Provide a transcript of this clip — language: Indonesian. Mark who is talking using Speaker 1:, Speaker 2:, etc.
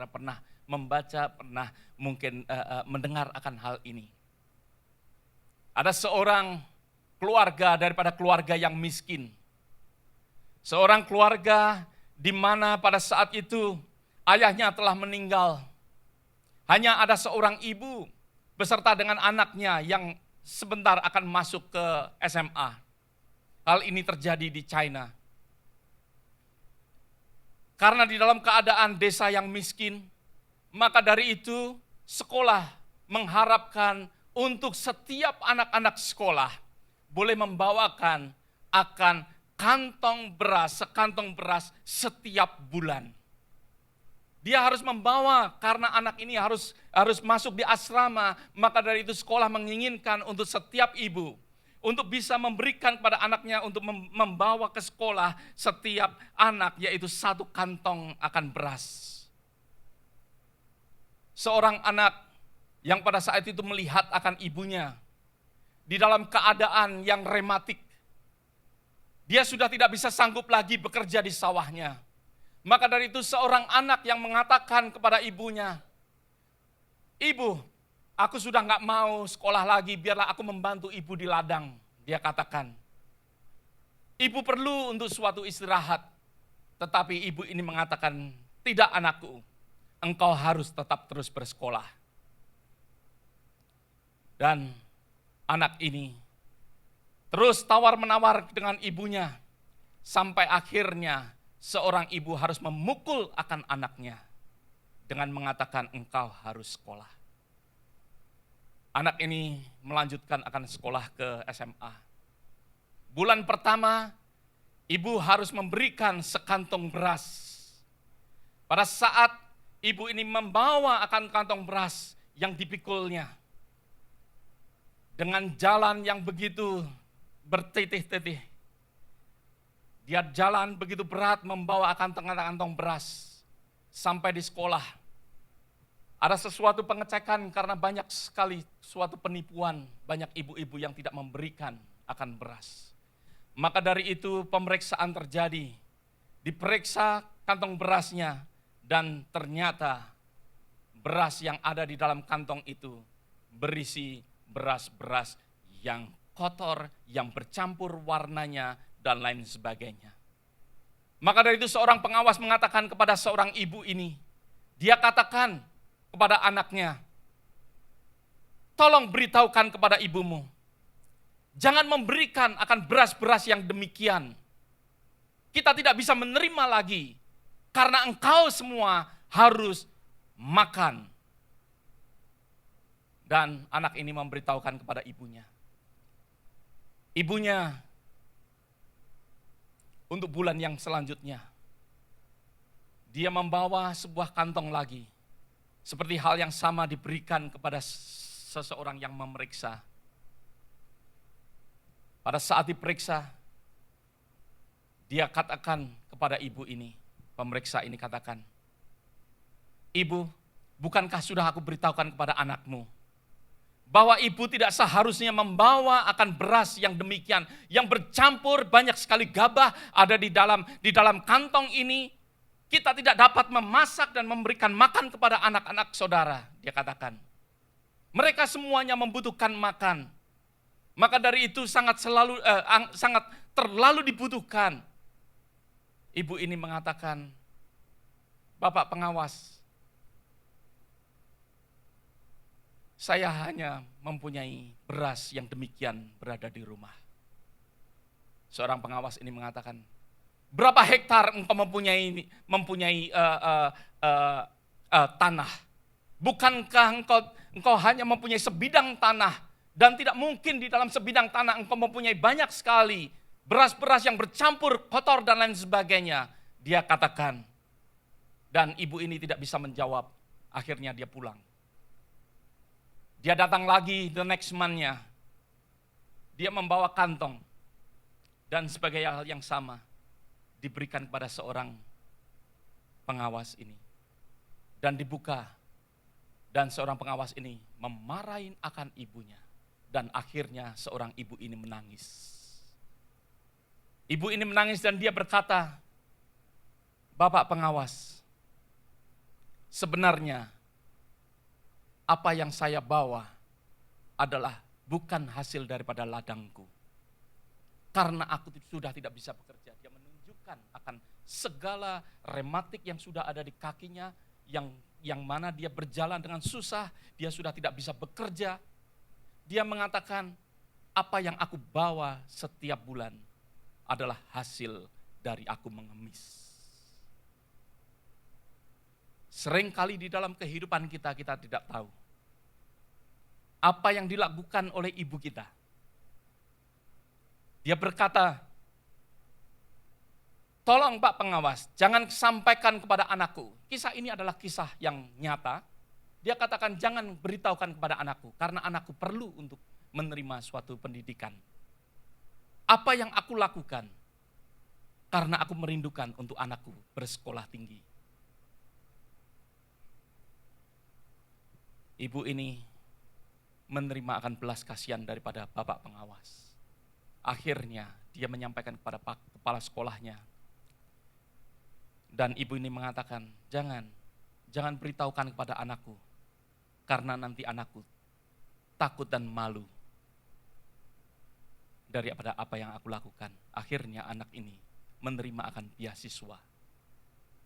Speaker 1: saudara pernah membaca, pernah mungkin mendengar akan hal ini. Ada seorang keluarga daripada keluarga yang miskin. Seorang keluarga di mana pada saat itu ayahnya telah meninggal. Hanya ada seorang ibu beserta dengan anaknya yang sebentar akan masuk ke SMA. Hal ini terjadi di China. Karena di dalam keadaan desa yang miskin, maka dari itu sekolah mengharapkan untuk setiap anak-anak sekolah boleh membawakan akan sekantong beras setiap bulan. Dia harus membawa karena anak ini harus masuk di asrama, maka dari itu sekolah menginginkan untuk setiap ibu untuk bisa memberikan kepada anaknya untuk membawa ke sekolah setiap anak, yaitu 1 kantong akan beras. Seorang anak yang pada saat itu melihat akan ibunya di dalam keadaan yang rematik. Dia sudah tidak bisa sanggup lagi bekerja di sawahnya. Maka dari itu seorang anak yang mengatakan kepada ibunya, "Ibu, aku sudah gak mau sekolah lagi, biarlah aku membantu ibu di ladang." Dia katakan, "Ibu perlu untuk suatu istirahat." Tetapi ibu ini mengatakan, "Tidak anakku, engkau harus tetap terus bersekolah." Dan anak ini terus tawar-menawar dengan ibunya, sampai akhirnya seorang ibu harus memukul akan anaknya dengan mengatakan, "Engkau harus sekolah." Anak ini melanjutkan akan sekolah ke SMA. Bulan pertama, ibu harus memberikan sekantong beras. Pada saat ibu ini membawa akan kantong beras yang dipikulnya, dengan jalan yang begitu bertitih-titih, dia jalan begitu berat membawa akan kantong beras sampai di sekolah. Ada sesuatu pengecekan karena banyak sekali suatu penipuan, banyak ibu-ibu yang tidak memberikan akan beras. Maka dari itu pemeriksaan terjadi, diperiksa kantong berasnya dan ternyata beras yang ada di dalam kantong itu berisi beras-beras yang kotor, yang bercampur warnanya dan lain sebagainya. Maka dari itu seorang pengawas mengatakan kepada seorang ibu ini, dia katakan kepada anaknya, "Tolong beritahukan kepada ibumu, jangan memberikan akan beras-beras yang demikian. Kita tidak bisa menerima lagi, karena engkau semua harus makan." Dan anak ini memberitahukan kepada ibunya. Ibunya untuk bulan yang selanjutnya, dia membawa sebuah kantong lagi. Seperti hal yang sama diberikan kepada seseorang yang memeriksa. Pada saat diperiksa, dia katakan kepada ibu ini, pemeriksa ini katakan, "Ibu, bukankah sudah aku beritahukan kepada anakmu, bahwa ibu tidak seharusnya membawa akan beras yang demikian, yang bercampur banyak sekali gabah ada di dalam kantong ini. Kita tidak dapat memasak dan memberikan makan kepada anak-anak saudara," dia katakan. "Mereka semuanya membutuhkan makan. Maka dari itu sangat terlalu dibutuhkan." Ibu ini mengatakan, "Bapak pengawas, saya hanya mempunyai beras yang demikian berada di rumah." Seorang pengawas ini mengatakan, "Berapa hektar engkau mempunyai tanah? Bukankah engkau hanya mempunyai sebidang tanah, dan tidak mungkin di dalam sebidang tanah engkau mempunyai banyak sekali beras-beras yang bercampur kotor dan lain sebagainya?" Dia katakan. Dan ibu ini tidak bisa menjawab. Akhirnya dia pulang. Dia datang lagi the next month-nya. Dia membawa kantong. Dan sebagai hal yang sama diberikan kepada seorang pengawas ini. Dan dibuka. Dan seorang pengawas ini memarahin akan ibunya. Dan akhirnya seorang ibu ini menangis. Ibu ini menangis dan dia berkata, "Bapak pengawas, sebenarnya apa yang saya bawa adalah bukan hasil daripada ladangku. Karena aku sudah tidak bisa bekerja, dia menunjukkan akan segala rematik yang sudah ada di kakinya, yang mana dia berjalan dengan susah, dia sudah tidak bisa bekerja. Dia mengatakan, apa yang aku bawa setiap bulan adalah hasil dari aku mengemis. Seringkali di dalam kehidupan kita tidak tahu apa yang dilakukan oleh ibu kita. Dia berkata, tolong Pak Pengawas, jangan sampaikan kepada anakku. Kisah ini adalah kisah yang nyata. Dia katakan, jangan beritahukan kepada anakku, karena anakku perlu untuk menerima suatu pendidikan. Apa yang aku lakukan? Karena aku merindukan untuk anakku bersekolah tinggi. Ibu ini menerima akan belas kasihan daripada Bapak Pengawas. Akhirnya dia menyampaikan kepada kepala sekolahnya. Dan ibu ini mengatakan, jangan beritahukan kepada anakku. Karena nanti anakku takut dan malu daripada apa yang aku lakukan. Akhirnya anak ini menerima akan beasiswa